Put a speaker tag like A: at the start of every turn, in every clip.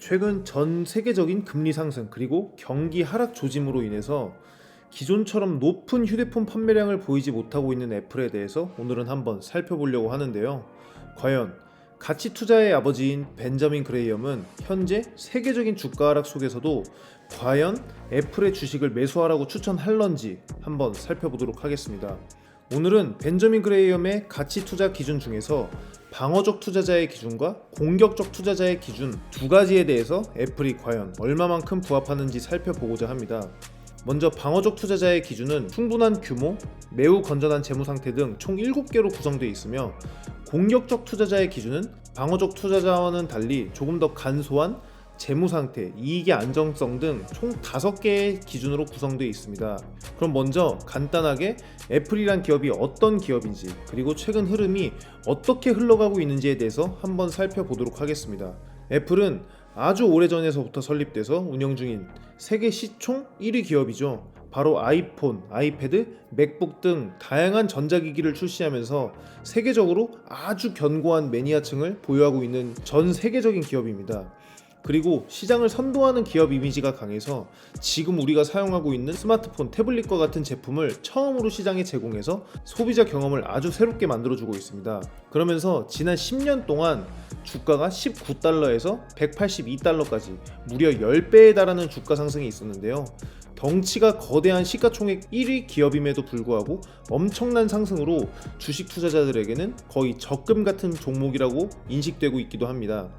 A: 최근 전 세계적인 금리 상승 그리고 경기 하락 조짐으로 인해서 기존처럼 높은 휴대폰 판매량을 보이지 못하고 있는 애플에 대해서 오늘은 한번 살펴보려고 하는데요. 과연 가치 투자의 아버지인 벤저민 그레이엄은 현재 세계적인 주가 하락 속에서도 과연 애플의 주식을 매수하라고 추천할런지 한번 살펴보도록 하겠습니다. 오늘은 벤저민 그레이엄의 가치 투자 기준 중에서 방어적 투자자의 기준과 공격적 투자자의 기준 두 가지에 대해서 애플이 과연 얼마만큼 부합하는지 살펴보고자 합니다. 먼저 방어적 투자자의 기준은 충분한 규모, 매우 건전한 재무 상태 등 총 7개로 구성되어 있으며, 공격적 투자자의 기준은 방어적 투자자와는 달리 조금 더 간소한 재무 상태, 이익의 안정성 등 총 5개의 기준으로 구성되어 있습니다. 그럼 먼저 간단하게 애플이란 기업이 어떤 기업인지, 그리고 최근 흐름이 어떻게 흘러가고 있는지에 대해서 한번 살펴보도록 하겠습니다. 애플은 아주 오래전에서부터 설립돼서 운영 중인 세계 시총 1위 기업이죠. 바로 아이폰, 아이패드, 맥북 등 다양한 전자기기를 출시하면서 세계적으로 아주 견고한 매니아층을 보유하고 있는 전 세계적인 기업입니다. 그리고 시장을 선도하는 기업 이미지가 강해서 지금 우리가 사용하고 있는 스마트폰, 태블릿과 같은 제품을 처음으로 시장에 제공해서 소비자 경험을 아주 새롭게 만들어주고 있습니다. 그러면서 지난 10년 동안 주가가 19달러에서 182달러까지 무려 10배에 달하는 주가 상승이 있었는데요. 덩치가 거대한 시가총액 1위 기업임에도 불구하고 엄청난 상승으로 주식 투자자들에게는 거의 적금 같은 종목이라고 인식되고 있기도 합니다.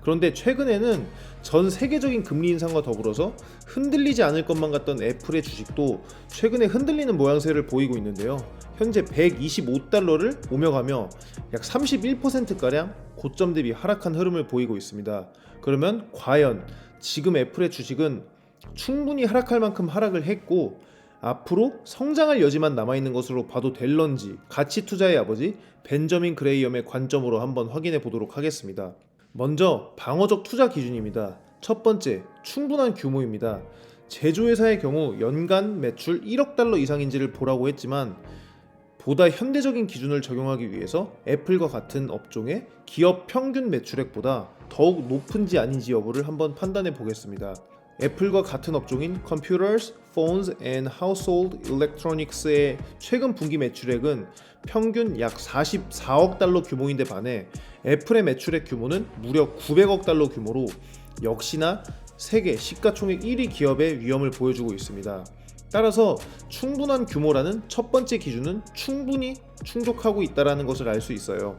A: 그런데 최근에는 전 세계적인 금리 인상과 더불어서 흔들리지 않을 것만 같던 애플의 주식도 최근에 흔들리는 모양새를 보이고 있는데요. 현재 125달러를 오며 가며 약 31%가량 고점 대비 하락한 흐름을 보이고 있습니다. 그러면 과연 지금 애플의 주식은 충분히 하락할 만큼 하락을 했고 앞으로 성장할 여지만 남아있는 것으로 봐도 될런지, 가치 투자의 아버지 벤저민 그레이엄의 관점으로 한번 확인해 보도록 하겠습니다. 먼저 방어적 투자 기준입니다. 첫 번째, 충분한 규모입니다. 제조회사의 경우 연간 매출 1억 달러 이상인지를 보라고 했지만, 보다 현대적인 기준을 적용하기 위해서 애플과 같은 업종의 기업 평균 매출액보다 더욱 높은지 아닌지 여부를 한번 판단해 보겠습니다. 애플과 같은 업종인 Computers, Phones and Household Electronics의 최근 분기 매출액은 평균 약 44억 달러 규모인데 반해 애플의 매출액 규모는 무려 900억 달러 규모로 역시나 세계 시가총액 1위 기업의 위험을 보여주고 있습니다. 따라서 충분한 규모라는 첫 번째 기준은 충분히 충족하고 있다는 것을 알 수 있어요.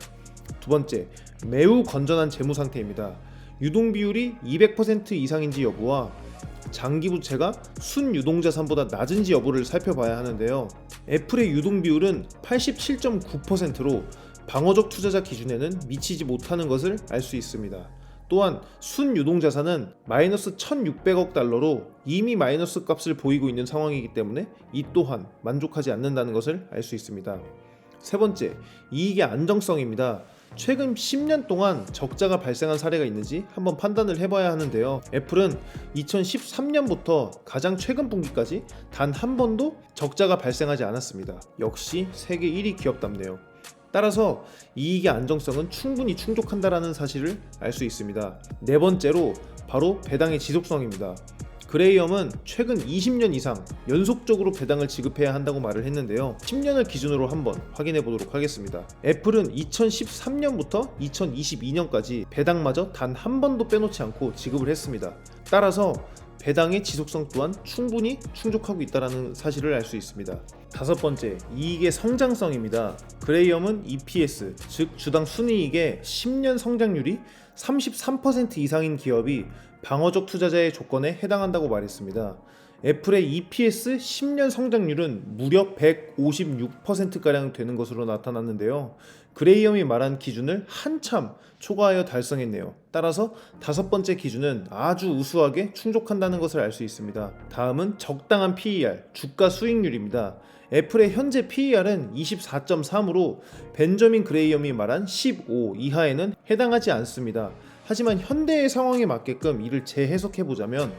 A: 두 번째, 매우 건전한 재무 상태입니다. 유동 비율이 200% 이상인지 여부와 장기 부채가 순유동 자산보다 낮은지 여부를 살펴봐야 하는데요. 애플의 유동 비율은 87.9%로 방어적 투자자 기준에는 미치지 못하는 것을 알 수 있습니다. 또한 순유동 자산은 마이너스 1600억 달러로 이미 마이너스 값을 보이고 있는 상황이기 때문에 이 또한 만족하지 않는다는 것을 알 수 있습니다. 세 번째, 이익의 안정성입니다. 최근 10년 동안 적자가 발생한 사례가 있는지 한번 판단을 해봐야 하는데요. 애플은 2013년부터 가장 최근 분기까지 단 한 번도 적자가 발생하지 않았습니다. 역시 세계 1위 기업답네요. 따라서 이익의 안정성은 충분히 충족한다는 사실을 알 수 있습니다. 네 번째로 바로 배당의 지속성입니다. 그레이엄은 최근 20년 이상 연속적으로 배당을 지급해야 한다고 말을 했는데요. 10년을 기준으로 한번 확인해 보도록 하겠습니다. 애플은 2013년부터 2022년까지 배당마저 단 한 번도 빼놓지 않고 지급을 했습니다. 따라서 배당의 지속성 또한 충분히 충족하고 있다는 사실을 알 수 있습니다. 다섯 번째, 이익의 성장성입니다. 그레이엄은 EPS, 즉 주당 순이익의 10년 성장률이 33% 이상인 기업이 방어적 투자자의 조건에 해당한다고 말했습니다. 애플의 EPS 10년 성장률은 무려 156%가량 되는 것으로 나타났는데요. 그레이엄이 말한 기준을 한참 초과하여 달성했네요. 따라서 다섯 번째 기준은 아주 우수하게 충족한다는 것을 알 수 있습니다. 다음은 적당한 PER, 주가 수익률입니다. 애플의 현재 PER은 24.3으로 벤저민 그레이엄이 말한 15 이하에는 해당하지 않습니다. 하지만 현대의 상황에 맞게끔 이를 재해석해보자면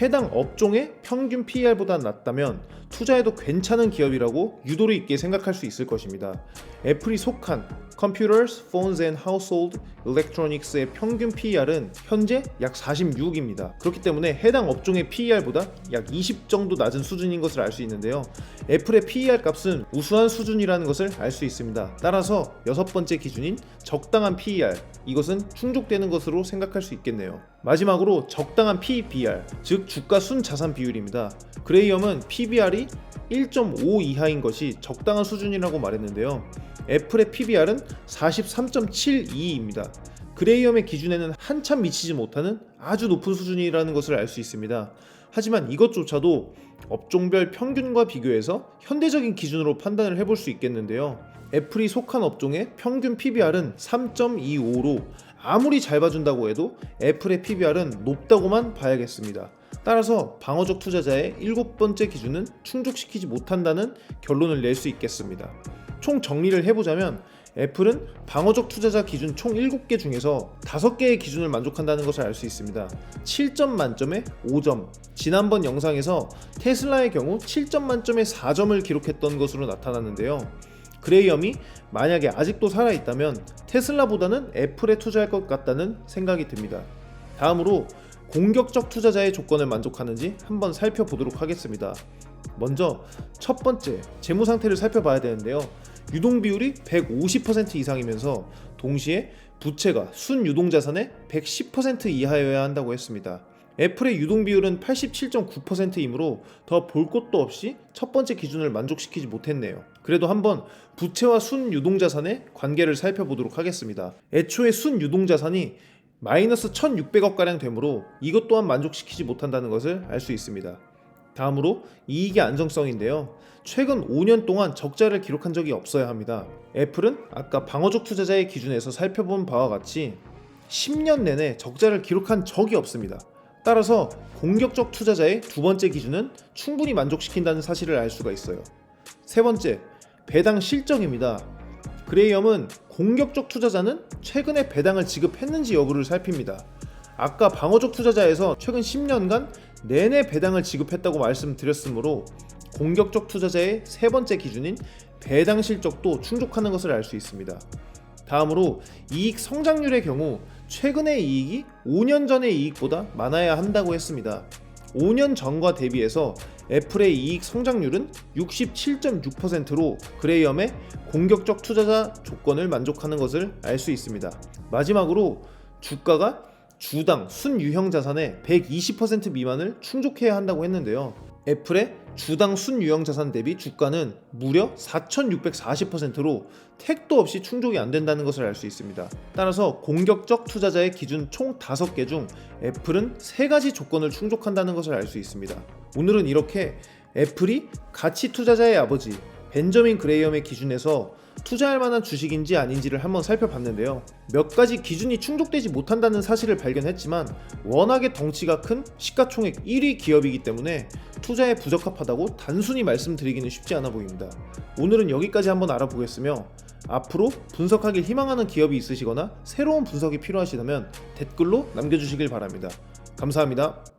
A: 해당 업종의 평균 PER보다 낮다면 투자해도 괜찮은 기업이라고 유도리 있게 생각할 수 있을 것입니다. 애플이 속한 Computers, Phones and Household Electronics의 평균 PER은 현재 약 46입니다. 그렇기 때문에 해당 업종의 PER보다 약 20 정도 낮은 수준인 것을 알 수 있는데요. 애플의 PER 값은 우수한 수준이라는 것을 알 수 있습니다. 따라서 여섯 번째 기준인 적당한 PER, 이것은 충족되는 것으로 생각할 수 있겠네요. 마지막으로 적당한 PBR, 즉 주가 순자산 비율입니다. 그레이엄은 PBR이 1.5 이하인 것이 적당한 수준이라고 말했는데요. 애플의 PBR은 43.72입니다. 그레이엄의 기준에는 한참 미치지 못하는 아주 높은 수준이라는 것을 알 수 있습니다. 하지만 이것조차도 업종별 평균과 비교해서 현대적인 기준으로 판단을 해볼 수 있겠는데요. 애플이 속한 업종의 평균 PBR은 3.25로 아무리 잘 봐준다고 해도 애플의 PBR은 높다고만 봐야겠습니다. 따라서 방어적 투자자의 7번째 기준은 충족시키지 못한다는 결론을 낼 수 있겠습니다. 총 정리를 해보자면 애플은 방어적 투자자 기준 총 7개 중에서 5개의 기준을 만족한다는 것을 알 수 있습니다. 7점 만점에 5점. 지난번 영상에서 테슬라의 경우 7점 만점에 4점을 기록했던 것으로 나타났는데요. 그레이엄이 만약에 아직도 살아있다면 테슬라보다는 애플에 투자할 것 같다는 생각이 듭니다. 다음으로 공격적 투자자의 조건을 만족하는지 한번 살펴보도록 하겠습니다. 먼저 첫 번째, 재무 상태를 살펴봐야 되는데요. 유동 비율이 150% 이상이면서 동시에 부채가 순유동 자산의 110% 이하여야 한다고 했습니다. 애플의 유동 비율은 87.9%이므로 더 볼 것도 없이 첫 번째 기준을 만족시키지 못했네요. 그래도 한번 부채와 순유동 자산의 관계를 살펴보도록 하겠습니다. 애초에 순유동 자산이 마이너스 1,600억 가량 되므로 이것 또한 만족시키지 못한다는 것을 알 수 있습니다. 다음으로 이익의 안정성인데요. 최근 5년 동안 적자를 기록한 적이 없어야 합니다. 애플은 아까 방어적 투자자의 기준에서 살펴본 바와 같이 10년 내내 적자를 기록한 적이 없습니다. 따라서 공격적 투자자의 두 번째 기준은 충분히 만족시킨다는 사실을 알 수가 있어요. 세 번째, 배당 실적입니다. 그레이엄은 공격적 투자자는 최근에 배당을 지급했는지 여부를 살핍니다. 아까 방어적 투자자에서 최근 10년간 내내 배당을 지급했다고 말씀드렸으므로 공격적 투자자의 세 번째 기준인 배당 실적도 충족하는 것을 알 수 있습니다. 다음으로 이익 성장률의 경우 최근의 이익이 5년 전의 이익보다 많아야 한다고 했습니다. 5년 전과 대비해서 애플의 이익 성장률은 67.6%로 그레이엄의 공격적 투자자 조건을 만족하는 것을 알 수 있습니다. 마지막으로 주가가 주당 순유형 자산의 120% 미만을 충족해야 한다고 했는데요. 애플의 주당 순유형 자산 대비 주가는 무려 4,640%로 택도 없이 충족이 안 된다는 것을 알 수 있습니다. 따라서 공격적 투자자의 기준 총 5개 중 애플은 3가지 조건을 충족한다는 것을 알 수 있습니다. 오늘은 이렇게 애플이 가치 투자자의 아버지 벤저민 그레이엄의 기준에서 투자할 만한 주식인지 아닌지를 한번 살펴봤는데요. 몇 가지 기준이 충족되지 못한다는 사실을 발견했지만 워낙에 덩치가 큰 시가총액 1위 기업이기 때문에 투자에 부적합하다고 단순히 말씀드리기는 쉽지 않아 보입니다. 오늘은 여기까지 한번 알아보겠으며 앞으로 분석하길 희망하는 기업이 있으시거나 새로운 분석이 필요하시다면 댓글로 남겨주시길 바랍니다. 감사합니다.